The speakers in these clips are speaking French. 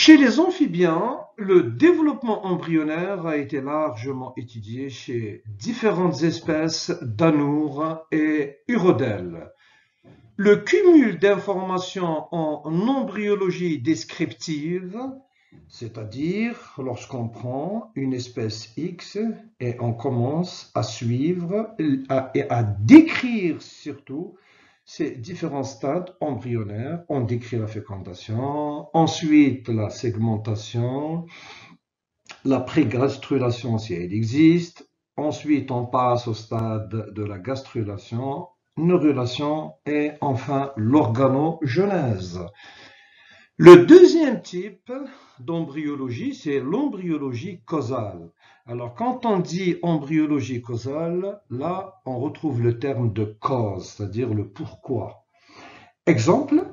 Chez les amphibiens, le développement embryonnaire a été largement étudié chez différentes espèces d'anoures et urodèles. Le cumul d'informations en embryologie descriptive, c'est-à-dire lorsqu'on prend une espèce X et on commence à suivre et à décrire surtout ces différents stades embryonnaires. On décrit la fécondation, ensuite la segmentation, la prégastrulation si elle existe, ensuite on passe au stade de la gastrulation, neurulation et enfin l'organogenèse. Le deuxième type d'embryologie, c'est l'embryologie causale. Alors, quand on dit embryologie causale, là, on retrouve le terme de cause, c'est-à-dire le pourquoi. Exemple,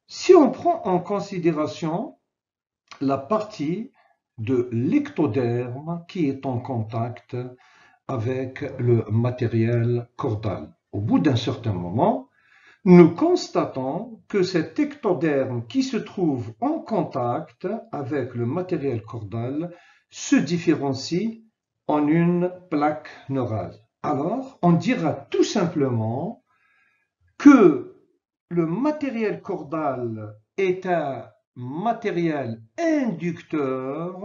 si on prend en considération la partie de l'ectoderme qui est en contact avec le matériel caudal. Au bout d'un certain moment, nous constatons que cet ectoderme qui se trouve en contact avec le matériel caudal se différencie en une plaque neurale. Alors, on dira tout simplement que le matériel caudal est un matériel inducteur,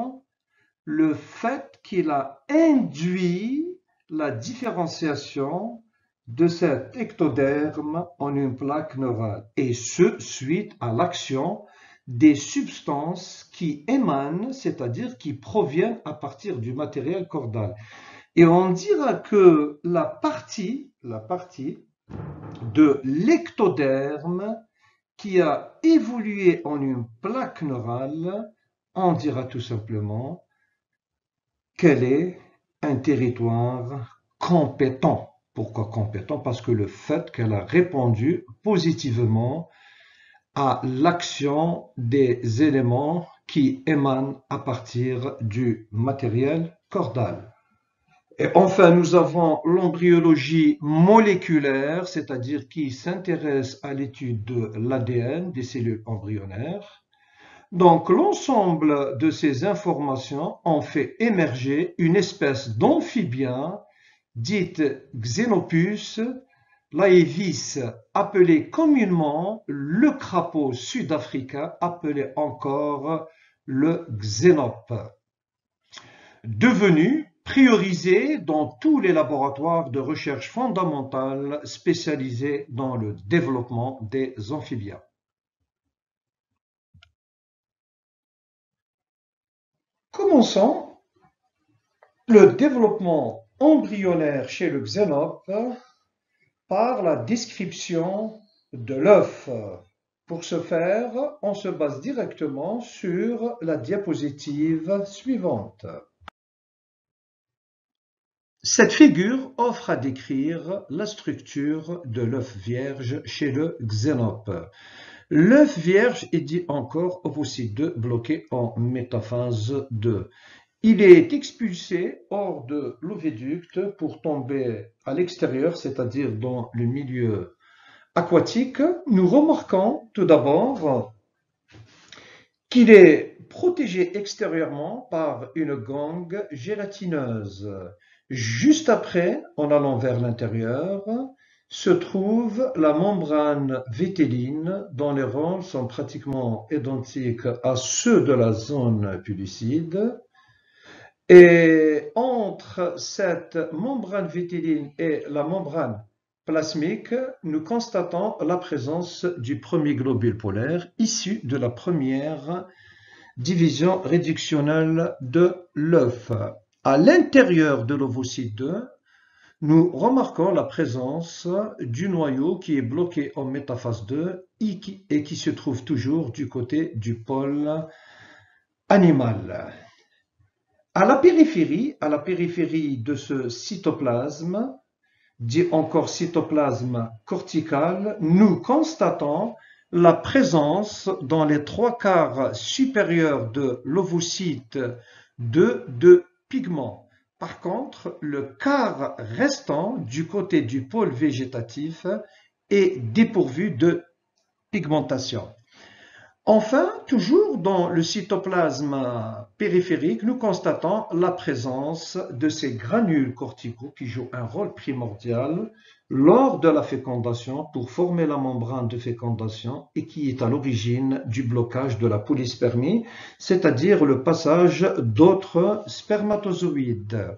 le fait qu'il a induit la différenciation de cet ectoderme en une plaque neurale, et ce, suite à l'action des substances qui émanent, c'est-à-dire qui proviennent à partir du matériel caudal. Et on dira que la partie de l'ectoderme qui a évolué en une plaque neurale, on dira tout simplement qu'elle est un territoire compétent. Pourquoi compétent? Parce que le fait qu'elle a répondu positivement à l'action des éléments qui émanent à partir du matériel caudal. Et enfin, nous avons l'embryologie moléculaire, c'est-à-dire qui s'intéresse à l'étude de l'ADN des cellules embryonnaires. Donc, l'ensemble de ces informations ont fait émerger une espèce d'amphibien dite Xenopus laevis, appelé communément le crapaud sud-africain, appelé encore le xénope, devenu priorisé dans tous les laboratoires de recherche fondamentale spécialisés dans le développement des amphibiens. Commençons le développement embryonnaire chez le xénope par la description de l'œuf. Pour ce faire, on se base directement sur la diapositive suivante. Cette figure offre à décrire la structure de l'œuf vierge chez le xénope. L'œuf vierge est dit encore ovocyte 2 bloqué en métaphase 2. Il est expulsé hors de l'oviducte pour tomber à l'extérieur, c'est-à-dire dans le milieu aquatique. Nous remarquons tout d'abord qu'il est protégé extérieurement par une gangue gélatineuse. Juste après, en allant vers l'intérieur, se trouve la membrane vitéline dont les rôles sont pratiquement identiques à ceux de la zone pellucide. Et entre cette membrane vitéline et la membrane plasmique, nous constatons la présence du premier globule polaire issu de la première division réductionnelle de l'œuf. À l'intérieur de l'ovocyte 2, nous remarquons la présence du noyau qui est bloqué en métaphase 2 et qui se trouve toujours du côté du pôle animal. À la périphérie de ce cytoplasme, dit encore cytoplasme cortical, nous constatons la présence dans les 3/4 supérieurs de l'ovocyte de pigments. Par contre, le quart restant du côté du pôle végétatif est dépourvu de pigmentation. Enfin, toujours dans le cytoplasme périphérique, nous constatons la présence de ces granules corticaux qui jouent un rôle primordial lors de la fécondation pour former la membrane de fécondation et qui est à l'origine du blocage de la polyspermie, c'est-à-dire le passage d'autres spermatozoïdes.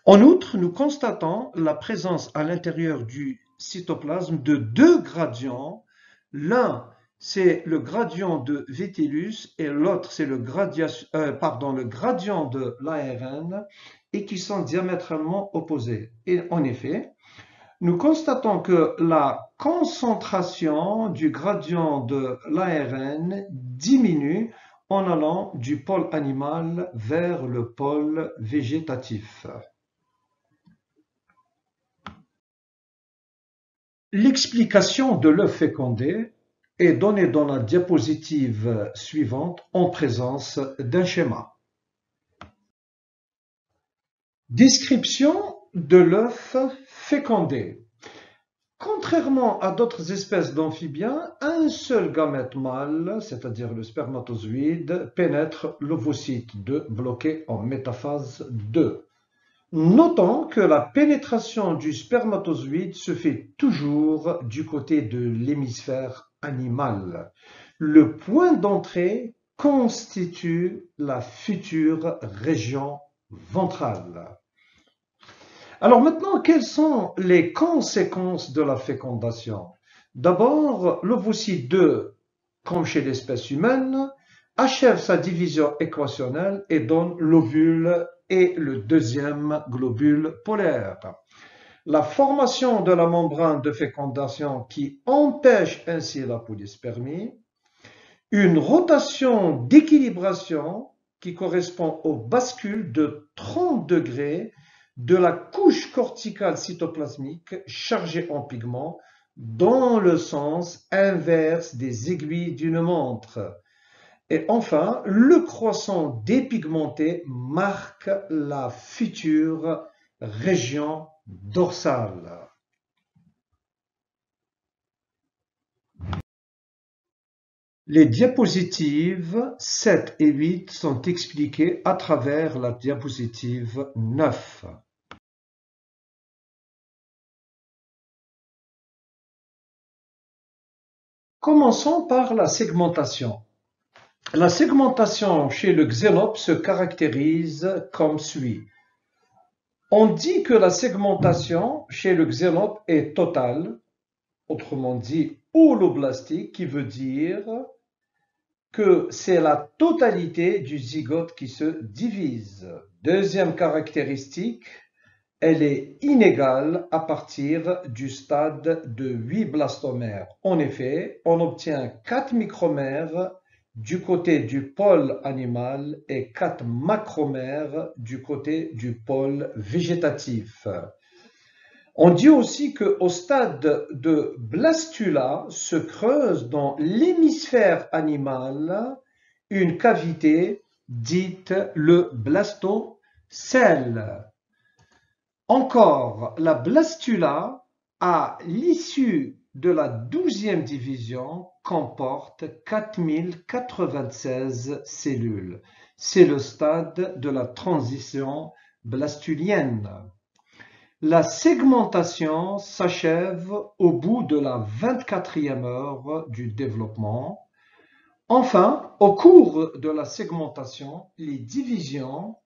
En outre, nous constatons la présence à l'intérieur du cytoplasme de deux gradients. L'un, c'est le gradient de Vitellus et l'autre, c'est le gradient de l'ARN et qui sont diamétralement opposés. Et en effet, nous constatons que la concentration du gradient de l'ARN diminue en allant du pôle animal vers le pôle végétatif. L'explication de l'œuf fécondé est donnée dans la diapositive suivante en présence d'un schéma. Description de l'œuf fécondé. Contrairement à d'autres espèces d'amphibiens, un seul gamète mâle, c'est-à-dire le spermatozoïde, pénètre l'ovocyte 2 bloqué en métaphase 2. Notons que la pénétration du spermatozoïde se fait toujours du côté de l'hémisphère animal. Le point d'entrée constitue la future région ventrale. Alors maintenant, quelles sont les conséquences de la fécondation? D'abord, l'ovocyte 2, comme chez l'espèce humaine, achève sa division équationnelle et donne l'ovule et le deuxième globule polaire. La formation de la membrane de fécondation qui empêche ainsi la polyspermie, une rotation d'équilibration qui correspond au bascule de 30 degrés de la couche corticale cytoplasmique chargée en pigments dans le sens inverse des aiguilles d'une montre. Et enfin, le croissant dépigmenté marque la future région dorsale. Les diapositives 7 et 8 sont expliquées à travers la diapositive 9. Commençons par la segmentation. La segmentation chez le xénope se caractérise comme suit. On dit que la segmentation chez le xénope est totale, autrement dit holoblastique, qui veut dire que c'est la totalité du zygote qui se divise. Deuxième caractéristique, elle est inégale à partir du stade de 8 blastomères. En effet, on obtient 4 micromères du côté du pôle animal et 4 macromères du côté du pôle végétatif. On dit aussi qu'au stade de blastula se creuse dans l'hémisphère animal une cavité dite le blastocèle. Encore, la blastula, à l'issue de la 12e division, comporte 4096 cellules. C'est le stade de la transition blastulienne. La segmentation s'achève au bout de la 24e heure du développement. Enfin, au cours de la segmentation, les divisions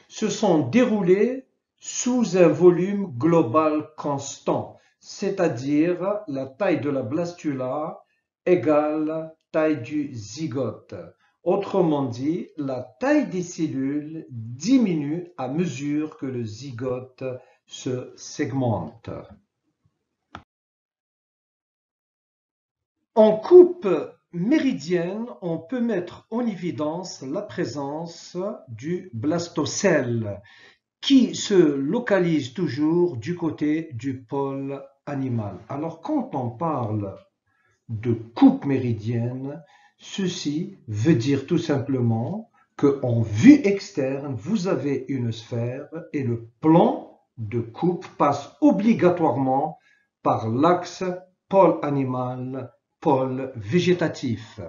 se sont déroulées sous un volume global constant, c'est-à-dire la taille de la blastula égale taille du zygote. Autrement dit, la taille des cellules diminue à mesure que le zygote se segmente. En coupe méridienne, on peut mettre en évidence la présence du blastocèle qui se localise toujours du côté du pôle animal. Alors quand on parle de coupe méridienne, ceci veut dire tout simplement qu'en vue externe, vous avez une sphère et le plan de coupe passe obligatoirement par l'axe pôle animal, pôle végétatif.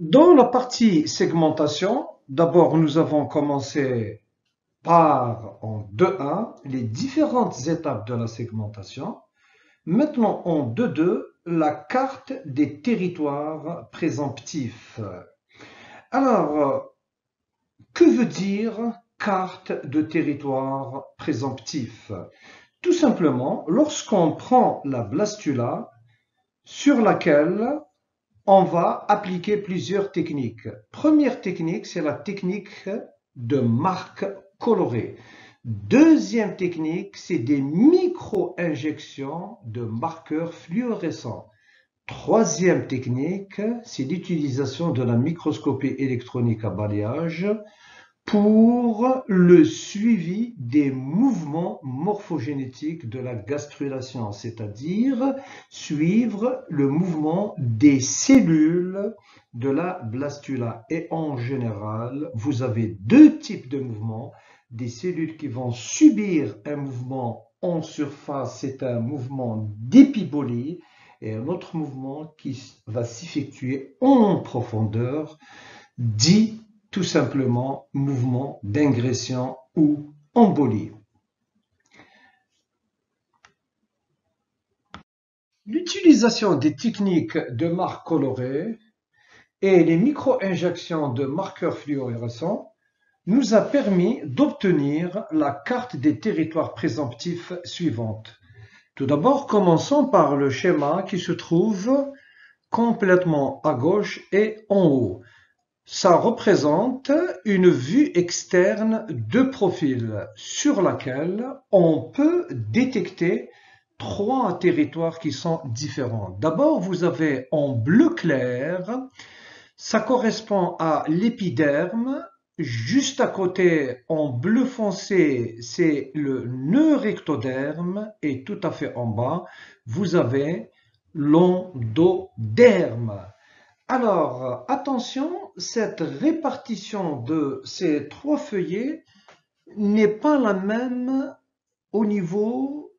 Dans la partie segmentation, d'abord nous avons commencé par en 2.1 les différentes étapes de la segmentation. Maintenant en 2.2 la carte des territoires présomptifs. Alors, que veut dire carte de territoire présomptif? Tout simplement, lorsqu'on prend la blastula sur laquelle on va appliquer plusieurs techniques. Première technique, c'est la technique de marque colorée. Deuxième technique, c'est des micro-injections de marqueurs fluorescents. Troisième technique, c'est l'utilisation de la microscopie électronique à balayage pour le suivi des mouvements morphogénétiques de la gastrulation, c'est-à-dire suivre le mouvement des cellules de la blastula. Et en général, vous avez deux types de mouvements, des cellules qui vont subir un mouvement en surface, c'est un mouvement d'épibolie, et un autre mouvement qui va s'effectuer en profondeur, dit tout simplement mouvement d'ingression ou embolie. L'utilisation des techniques de marque colorée et les micro-injections de marqueurs fluorescents nous a permis d'obtenir la carte des territoires présomptifs suivante. Tout d'abord, commençons par le schéma qui se trouve complètement à gauche et en haut. Ça représente une vue externe de profil sur laquelle on peut détecter trois territoires qui sont différents. D'abord, vous avez en bleu clair, ça correspond à l'épiderme. Juste à côté, en bleu foncé, c'est le neurectoderme. Et tout à fait en bas, vous avez l'endoderme. Alors, attention, cette répartition de ces trois feuillets n'est pas la même au niveau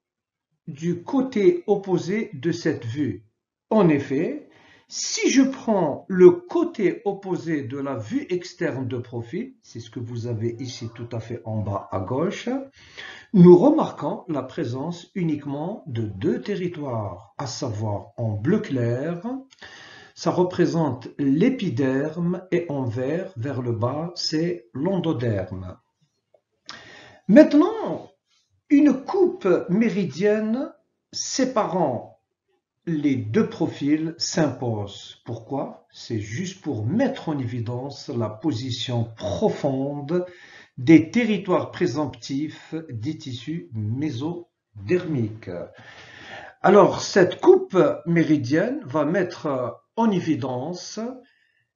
du côté opposé de cette vue. En effet, si je prends le côté opposé de la vue externe de profil, c'est ce que vous avez ici tout à fait en bas à gauche, nous remarquons la présence uniquement de deux territoires, à savoir en bleu clair, ça représente l'épiderme et en vert, vers le bas, c'est l'endoderme. Maintenant, une coupe méridienne séparant les deux profils s'impose. Pourquoi? C'est juste pour mettre en évidence la position profonde des territoires présomptifs des tissus mésodermiques. Alors, cette coupe méridienne va mettre en évidence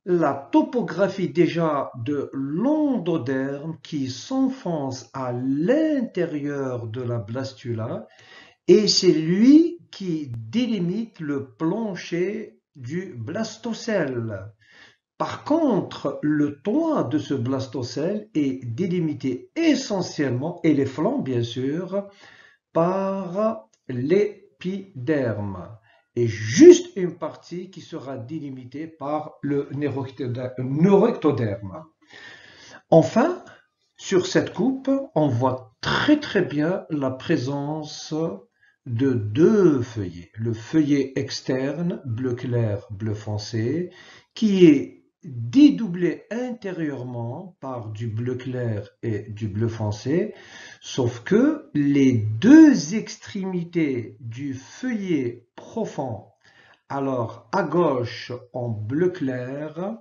la topographie déjà de l'endoderme qui s'enfonce à l'intérieur de la blastula et c'est lui qui délimite le plancher du blastocèle. Par contre, le toit de ce blastocèle est délimité essentiellement, et les flancs bien sûr, par l'épiderme et juste une partie qui sera délimitée par le neurectoderme. Enfin, sur cette coupe, on voit très bien la présence de deux feuillets. Le feuillet externe, bleu clair, bleu foncé, qui est dédoublé intérieurement par du bleu clair et du bleu foncé, sauf que les deux extrémités du feuillet profond, alors à gauche en bleu clair,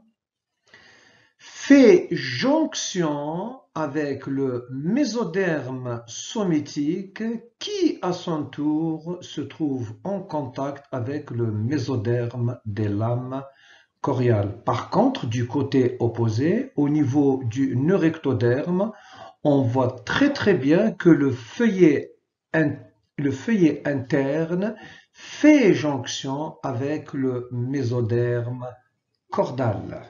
fait jonction avec le mésoderme somatique qui, à son tour, se trouve en contact avec le mésoderme des lames choriales. Par contre, du côté opposé, au niveau du neurectoderme, on voit très bien que le feuillet interne fait jonction avec le mésoderme cordal.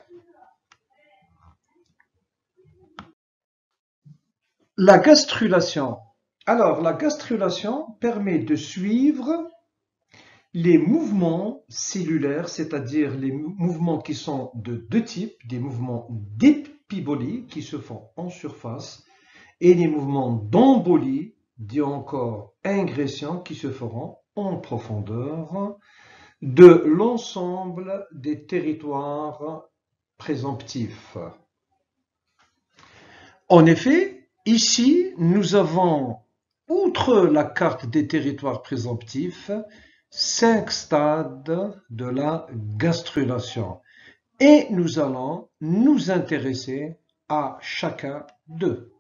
La gastrulation. Alors, la gastrulation permet de suivre les mouvements cellulaires, c'est-à-dire les mouvements qui sont de deux types, des mouvements d'épibolie qui se font en surface et les mouvements d'embolie, dit encore ingression, qui se feront en profondeur de l'ensemble des territoires présomptifs. En effet, ici, nous avons, outre la carte des territoires présomptifs, 5 stades de la gastrulation. Et nous allons nous intéresser à chacun d'eux.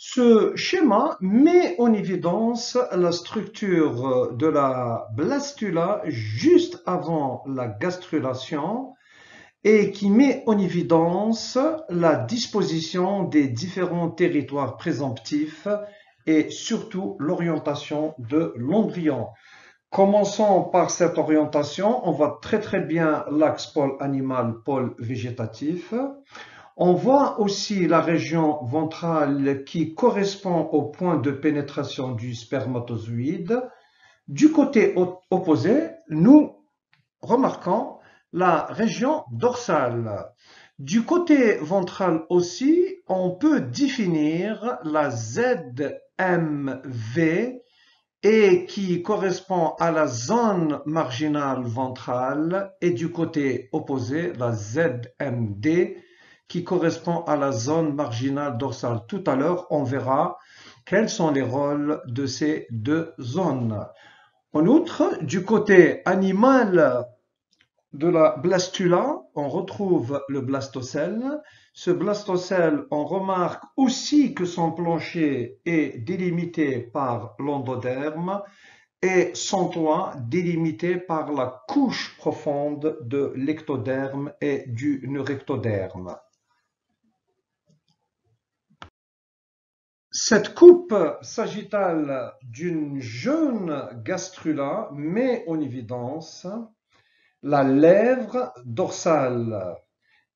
Ce schéma met en évidence la structure de la blastula juste avant la gastrulation et qui met en évidence la disposition des différents territoires présomptifs et surtout l'orientation de l'embryon. Commençons par cette orientation. On voit très bien l'axe pôle animal, pôle végétatif. On voit aussi la région ventrale qui correspond au point de pénétration du spermatozoïde. Du côté opposé, nous remarquons la région dorsale. Du côté ventral aussi, on peut définir la ZMV et qui correspond à la zone marginale ventrale et du côté opposé, la ZMD qui correspond à la zone marginale dorsale. Tout à l'heure, on verra quels sont les rôles de ces deux zones. En outre, du côté animal de la blastula, on retrouve le blastocèle. Ce blastocèle, on remarque aussi que son plancher est délimité par l'endoderme et son toit délimité par la couche profonde de l'ectoderme et du neurectoderme. Cette coupe sagittale d'une jeune gastrula met en évidence la lèvre dorsale.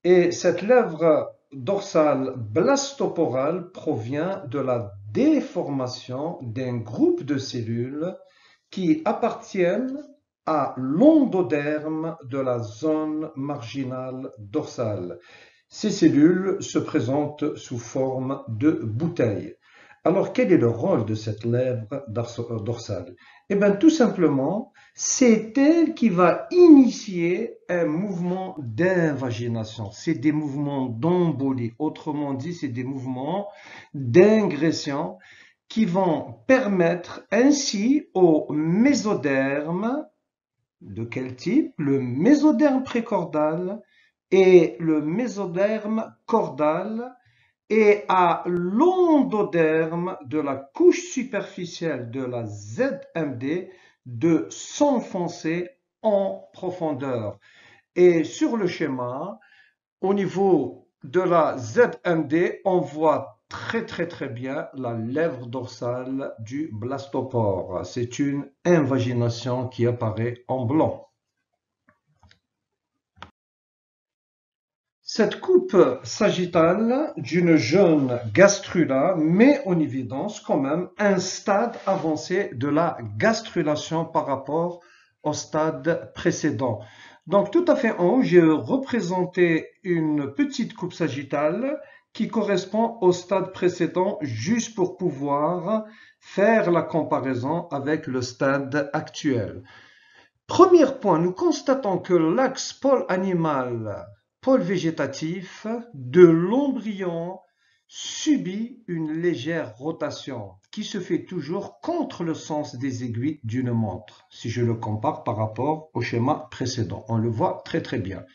Et cette lèvre dorsale blastoporale provient de la déformation d'un groupe de cellules qui appartiennent à l'endoderme de la zone marginale dorsale. Ces cellules se présentent sous forme de bouteilles. Alors, quel est le rôle de cette lèvre dorsale? Eh bien, tout simplement, c'est elle qui va initier un mouvement d'invagination. C'est des mouvements d'embolie. Autrement dit, c'est des mouvements d'ingression qui vont permettre ainsi au mésoderme, de quel type? Le mésoderme précordal et le mésoderme cordal, et à l'endoderme de la couche superficielle de la ZMD de s'enfoncer en profondeur. Et sur le schéma, au niveau de la ZMD, on voit très bien la lèvre dorsale du blastopore. C'est une invagination qui apparaît en blanc. Cette coupe sagittale d'une jeune gastrula met en évidence quand même un stade avancé de la gastrulation par rapport au stade précédent. Donc tout à fait en haut, j'ai représenté une petite coupe sagittale qui correspond au stade précédent juste pour pouvoir faire la comparaison avec le stade actuel. Premier point, nous constatons que l'axe pôle animal pôle végétatif de l'embryon subit une légère rotation qui se fait toujours contre le sens des aiguilles d'une montre, si je le compare par rapport au schéma précédent. On le voit très bien.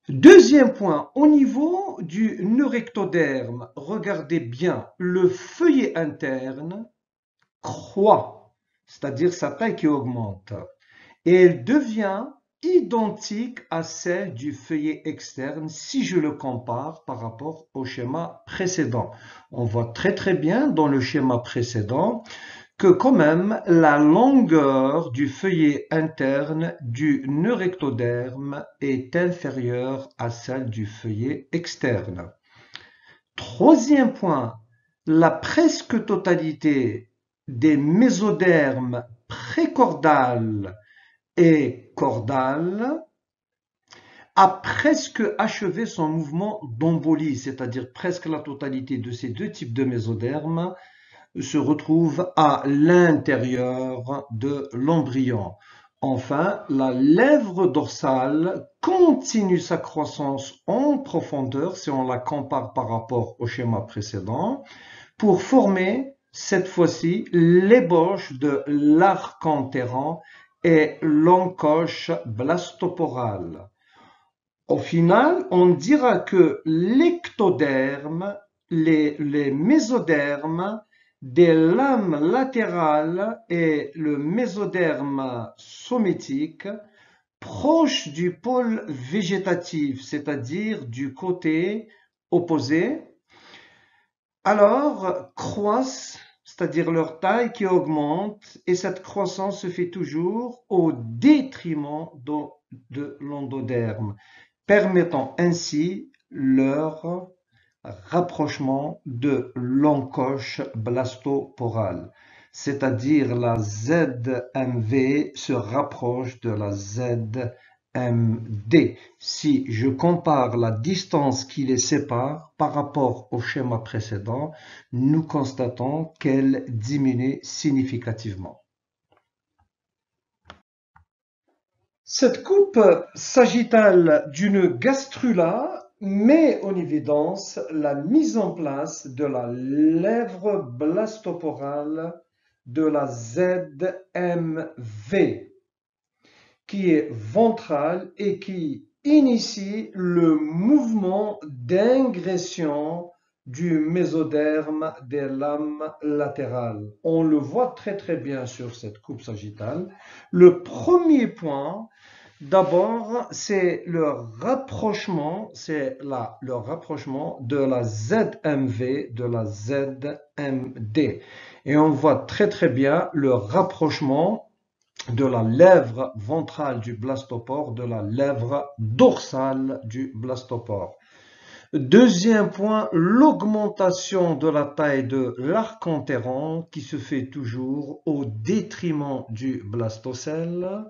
Deuxième point, au niveau du neurectoderme, regardez bien, le feuillet interne croît, c'est-à-dire sa taille qui augmente, et elle devient identique à celle du feuillet externe si je le compare par rapport au schéma précédent. On voit très bien dans le schéma précédent que quand même la longueur du feuillet interne du neurectoderme est inférieure à celle du feuillet externe. Troisième point, la presque totalité des mésodermes précordal et cordal a presque achevé son mouvement d'embolie, c'est-à-dire presque la totalité de ces deux types de mésodermes se retrouve à l'intérieur de l'embryon. Enfin, la lèvre dorsale continue sa croissance en profondeur si on la compare par rapport au schéma précédent pour former cette fois-ci l'ébauche de l'arc enterrant et l'encoche blastoporale. Au final, on dira que l'ectoderme, les mésodermes des lames latérales et le mésoderme sométique proches du pôle végétatif, c'est-à-dire du côté opposé, alors croissent, c'est-à-dire leur taille qui augmente, et cette croissance se fait toujours au détriment de l'endoderme, permettant ainsi leur rapprochement de l'encoche blastoporale, c'est-à-dire la ZMV se rapproche de la ZMD. Si je compare la distance qui les sépare par rapport au schéma précédent, nous constatons qu'elle diminue significativement. Cette coupe sagittale d'une gastrula met en évidence la mise en place de la lèvre blastoporale de la ZMV, qui est ventrale et qui initie le mouvement d'ingression du mésoderme des lames latérales. On le voit très bien sur cette coupe sagittale. Le premier point, d'abord, c'est le rapprochement de la ZMV de la ZMD. Et on voit très bien le rapprochement de la lèvre ventrale du blastopore de la lèvre dorsale du blastopore. Deuxième point, l'augmentation de la taille de l'arc enterrant qui se fait toujours au détriment du blastocèle.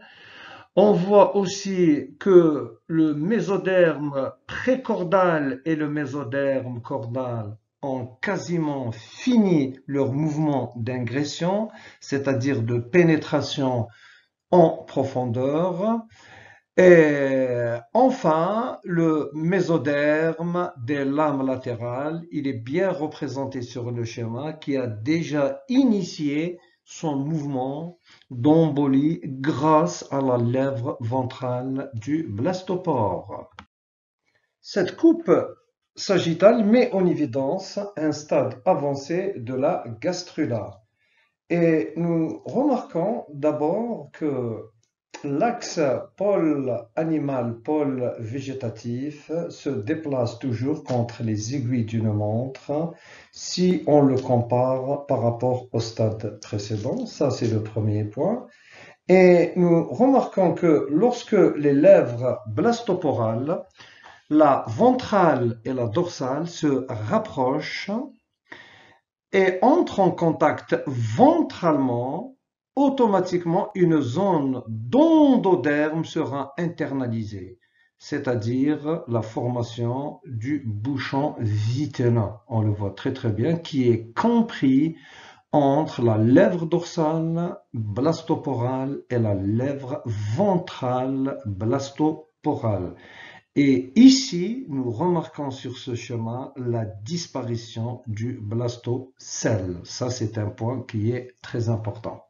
On voit aussi que le mésoderme précordal et le mésoderme cordal ont quasiment fini leur mouvement d'ingression, c'est-à-dire de pénétration en profondeur. Et enfin, le mésoderme des lames latérales, il est bien représenté sur le schéma qui a déjà initié son mouvement d'embolie grâce à la lèvre ventrale du blastopore. Cette coupe sagittale met en évidence un stade avancé de la gastrula. Et nous remarquons d'abord que l'axe pôle animal, pôle végétatif se déplace toujours contre les aiguilles d'une montre si on le compare par rapport au stade précédent. Ça, c'est le premier point. Et nous remarquons que lorsque les lèvres blastoporales, la ventrale et la dorsale se rapprochent et entrent en contact ventralement, automatiquement une zone d'endoderme sera internalisée, c'est-à-dire la formation du bouchon vitellin. On le voit très bien, qui est compris entre la lèvre dorsale blastoporale et la lèvre ventrale blastoporale. Et ici, nous remarquons sur ce schéma la disparition du blastocèle. Ça, c'est un point qui est très important.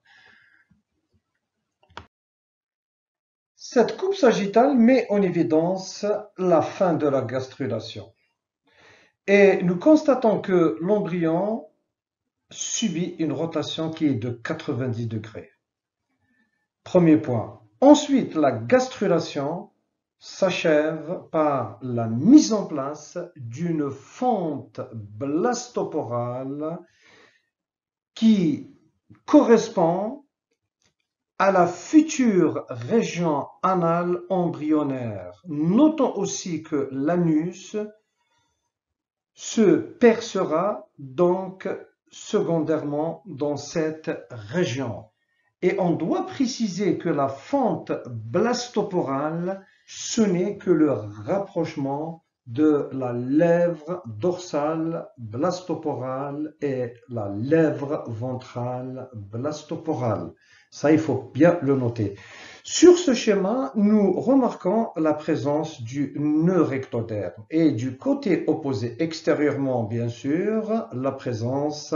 Cette coupe sagittale met en évidence la fin de la gastrulation. Et nous constatons que l'embryon subit une rotation qui est de 90 degrés. Premier point. Ensuite, la gastrulation s'achève par la mise en place d'une fente blastoporale qui correspond à la future région anale embryonnaire. Notons aussi que l'anus se percera donc secondairement dans cette région. Et on doit préciser que la fente blastoporale, ce n'est que le rapprochement de la lèvre dorsale blastoporale et la lèvre ventrale blastoporale. Ça, il faut bien le noter. Sur ce schéma, nous remarquons la présence du nœud rectoderme et du côté opposé extérieurement, bien sûr, la présence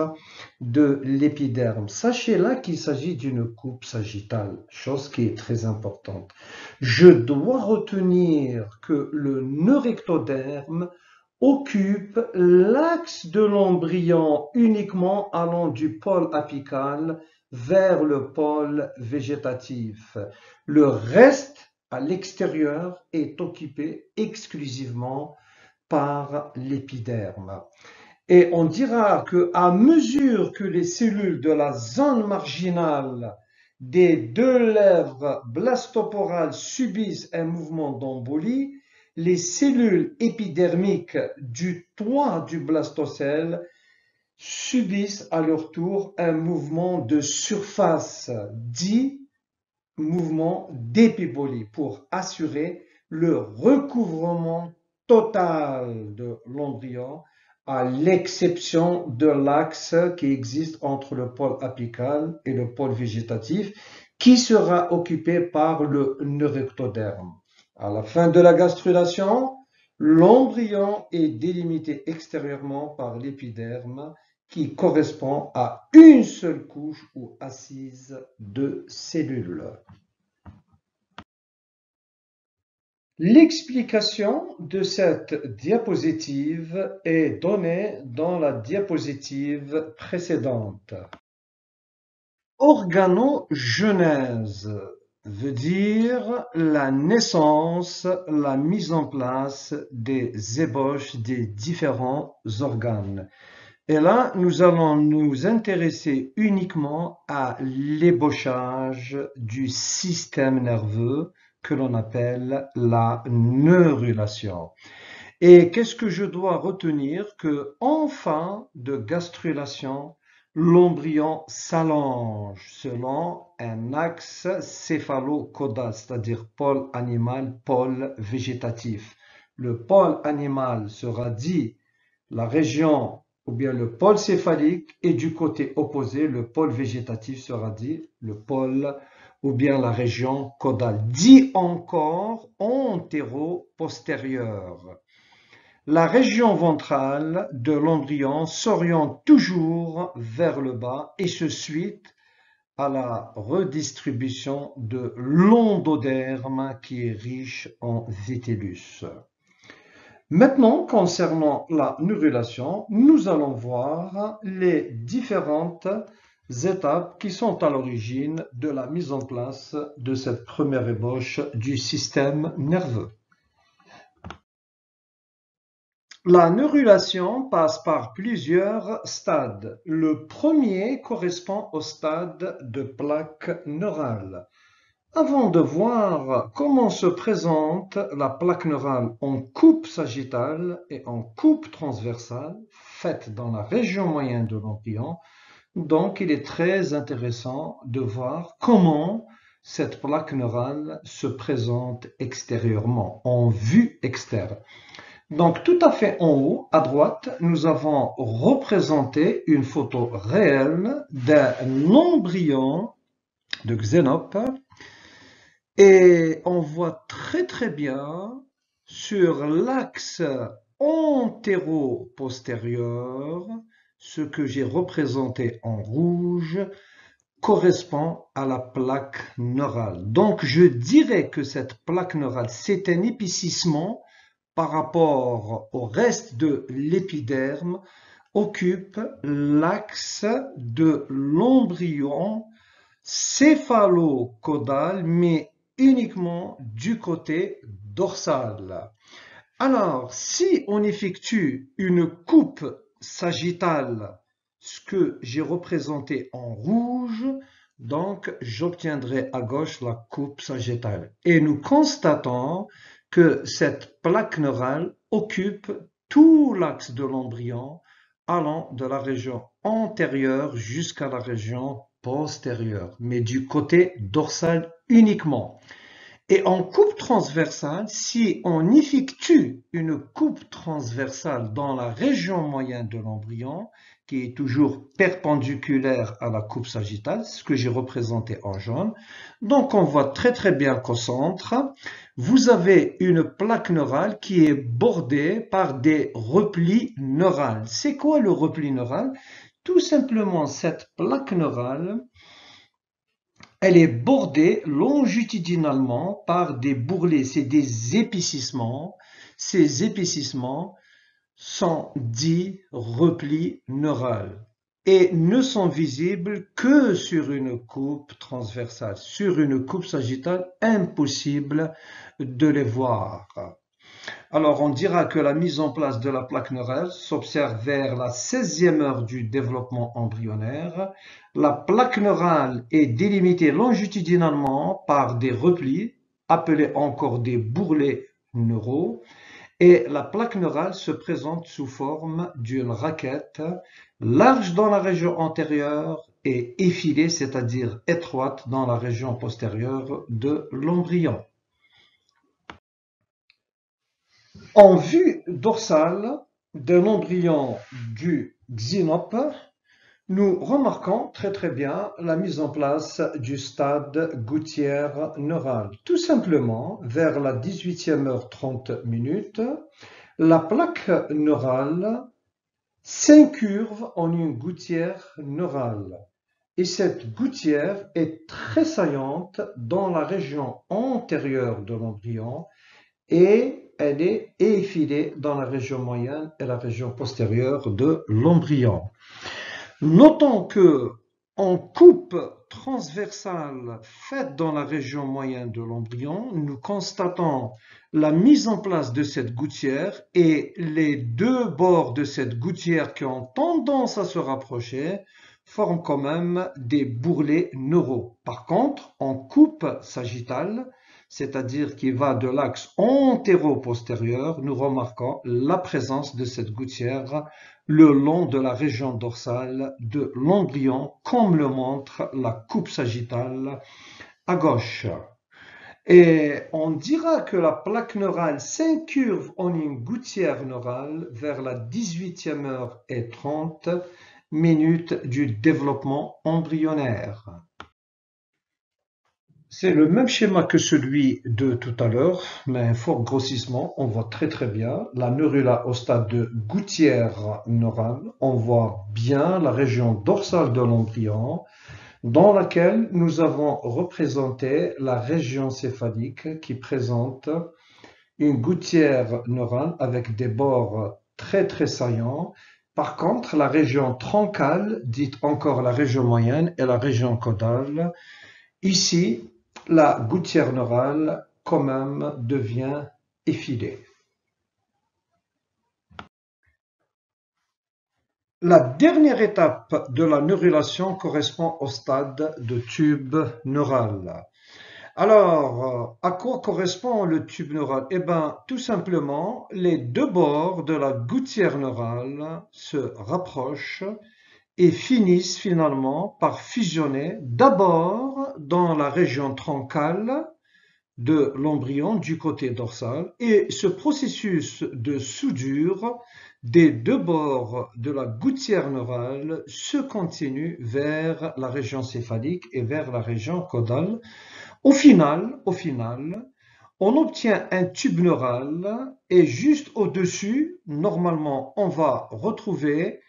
de l'épiderme. Sachez là qu'il s'agit d'une coupe sagittale, chose qui est très importante. Je dois retenir que le nœud rectoderme occupe l'axe de l'embryon uniquement allant du pôle apical vers le pôle végétatif. Le reste, à l'extérieur, est occupé exclusivement par l'épiderme. Et on dira qu'à mesure que les cellules de la zone marginale des deux lèvres blastoporales subissent un mouvement d'embolie, les cellules épidermiques du toit du blastocèle subissent à leur tour un mouvement de surface, dit mouvement d'épibolie, pour assurer le recouvrement total de l'embryon, à l'exception de l'axe qui existe entre le pôle apical et le pôle végétatif, qui sera occupé par le nœud rectoderme. À la fin de la gastrulation, l'embryon est délimité extérieurement par l'épiderme qui correspond à une seule couche ou assise de cellules. L'explication de cette diapositive est donnée dans la diapositive précédente. Organogenèse veut dire la naissance, la mise en place des ébauches des différents organes. Et là, nous allons nous intéresser uniquement à l'ébauchage du système nerveux que l'on appelle la neurulation. Et qu'est-ce que je dois retenir? Que en fin de gastrulation, l'embryon s'allonge selon un axe céphalo-caudal, c'est-à-dire pôle animal, pôle végétatif. Le pôle animal sera dit la région ou bien le pôle céphalique, et du côté opposé, le pôle végétatif sera dit le pôle ou bien la région caudale, dit encore antéro-postérieur. La région ventrale de l'embryon s'oriente toujours vers le bas et se suite à la redistribution de l'endoderme qui est riche en vitellus. Maintenant, concernant la neurulation, nous allons voir les différentes étapes qui sont à l'origine de la mise en place de cette première ébauche du système nerveux. La neurulation passe par plusieurs stades. Le premier correspond au stade de plaque neurale. Avant de voir comment se présente la plaque neurale en coupe sagittale et en coupe transversale, faite dans la région moyenne de l'embryon, donc il est très intéressant de voir comment cette plaque neurale se présente extérieurement, en vue externe. Donc tout à fait en haut, à droite, nous avons représenté une photo réelle d'un embryon de Xénope. Et on voit très bien sur l'axe antéro-postérieur, ce que j'ai représenté en rouge correspond à la plaque neurale. Donc je dirais que cette plaque neurale, c'est un épicissement par rapport au reste de l'épiderme, occupe l'axe de l'embryon céphalo-caudal, mais uniquement du côté dorsal. Alors, si on effectue une coupe sagittale, ce que j'ai représenté en rouge, donc j'obtiendrai à gauche la coupe sagittale. Et nous constatons que cette plaque neurale occupe tout l'axe de l'embryon allant de la région antérieure jusqu'à la région postérieure, mais du côté dorsal uniquement. Et en coupe transversale, si on effectue une coupe transversale dans la région moyenne de l'embryon, qui est toujours perpendiculaire à la coupe sagittale, ce que j'ai représenté en jaune, donc on voit très bien qu'au centre, vous avez une plaque neurale qui est bordée par des replis neurales. C'est quoi le repli neural? Tout simplement, cette plaque neurale, elle est bordée longitudinalement par des bourrelets, c'est des épaississements. Ces épaississements sont dits replis neuraux et ne sont visibles que sur une coupe transversale. Sur une coupe sagittale, impossible de les voir. Alors, on dira que la mise en place de la plaque neurale s'observe vers la 16e heure du développement embryonnaire. La plaque neurale est délimitée longitudinalement par des replis, appelés encore des bourrelets neuraux, et la plaque neurale se présente sous forme d'une raquette large dans la région antérieure et effilée, c'est-à-dire étroite dans la région postérieure de l'embryon. En vue dorsale d'un embryon du xénope, nous remarquons très bien la mise en place du stade gouttière neurale. Tout simplement, vers la 18e heure 30 minutes, la plaque neurale s'incurve en une gouttière neurale. Et cette gouttière est très saillante dans la région antérieure de l'embryon et elle est effilée dans la région moyenne et la région postérieure de l'embryon. Notons que en coupe transversale faite dans la région moyenne de l'embryon, nous constatons la mise en place de cette gouttière et les deux bords de cette gouttière qui ont tendance à se rapprocher forment quand même des bourrelets neuraux. Par contre, en coupe sagittale, c'est-à-dire qui va de l'axe antéro-postérieur, nous remarquons la présence de cette gouttière le long de la région dorsale de l'embryon, comme le montre la coupe sagittale à gauche. Et on dira que la plaque neurale s'incurve en une gouttière neurale vers la 18e heure et 30 minutes du développement embryonnaire. C'est le même schéma que celui de tout à l'heure, mais un fort grossissement. On voit très bien la neurula au stade de gouttière neurale. On voit bien la région dorsale de l'embryon, dans laquelle nous avons représenté la région céphalique qui présente une gouttière neurale avec des bords très saillants. Par contre, la région troncale, dite encore la région moyenne, et la région caudale, ici, la gouttière neurale quand même devient effilée. La dernière étape de la neurulation correspond au stade de tube neural. Alors, à quoi correspond le tube neural? Eh bien, tout simplement, les deux bords de la gouttière neurale se rapprochent et finissent finalement par fusionner d'abord dans la région troncale de l'embryon du côté dorsal et ce processus de soudure des deux bords de la gouttière neurale se continue vers la région céphalique et vers la région caudale. Au final, on obtient un tube neural et juste au-dessus, normalement, on va retrouver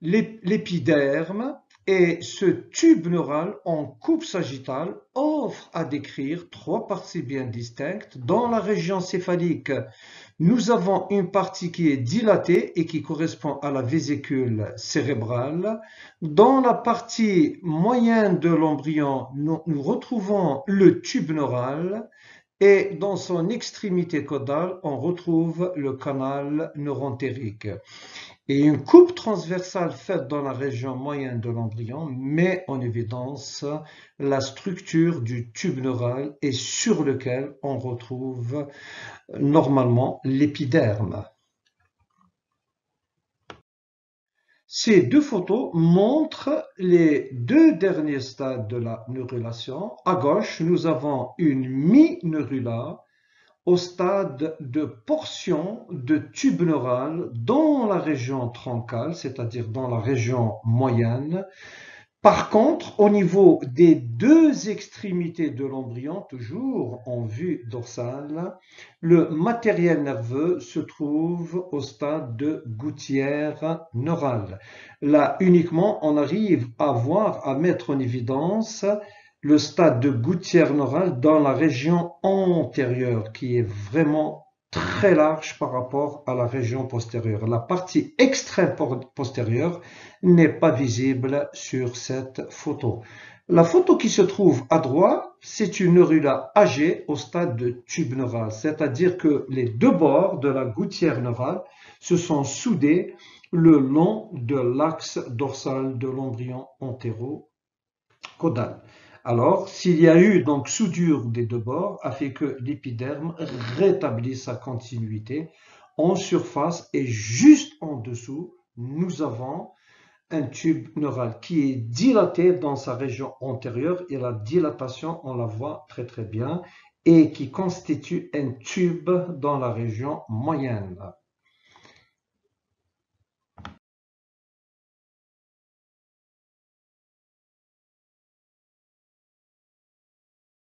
l'épiderme et ce tube neural en coupe sagittale offre à décrire trois parties bien distinctes. Dans la région céphalique, nous avons une partie qui est dilatée et qui correspond à la vésicule cérébrale. Dans la partie moyenne de l'embryon, nous retrouvons le tube neural et dans son extrémité caudale, on retrouve le canal neuroentérique. Et une coupe transversale faite dans la région moyenne de l'embryon met en évidence la structure du tube neural et sur lequel on retrouve normalement l'épiderme. Ces deux photos montrent les deux derniers stades de la neurulation. À gauche, nous avons une mi-neurula au stade de portion de tube neural dans la région troncale, c'est-à-dire dans la région moyenne. Par contre, au niveau des deux extrémités de l'embryon, toujours en vue dorsale, le matériel nerveux se trouve au stade de gouttière neurale. Là, uniquement, on arrive à mettre en évidence le stade de gouttière neurale dans la région antérieure, qui est vraiment très large par rapport à la région postérieure. La partie extrême postérieure n'est pas visible sur cette photo. La photo qui se trouve à droite, c'est une neurula âgée au stade de tube neural, c'est-à-dire que les deux bords de la gouttière neurale se sont soudés le long de l'axe dorsal de l'embryon entéro-caudal. Alors, s'il y a eu donc soudure des deux bords, a fait que l'épiderme rétablit sa continuité en surface et juste en dessous, nous avons un tube neural qui est dilaté dans sa région antérieure et la dilatation, on la voit très très bien, et qui constitue un tube dans la région moyenne.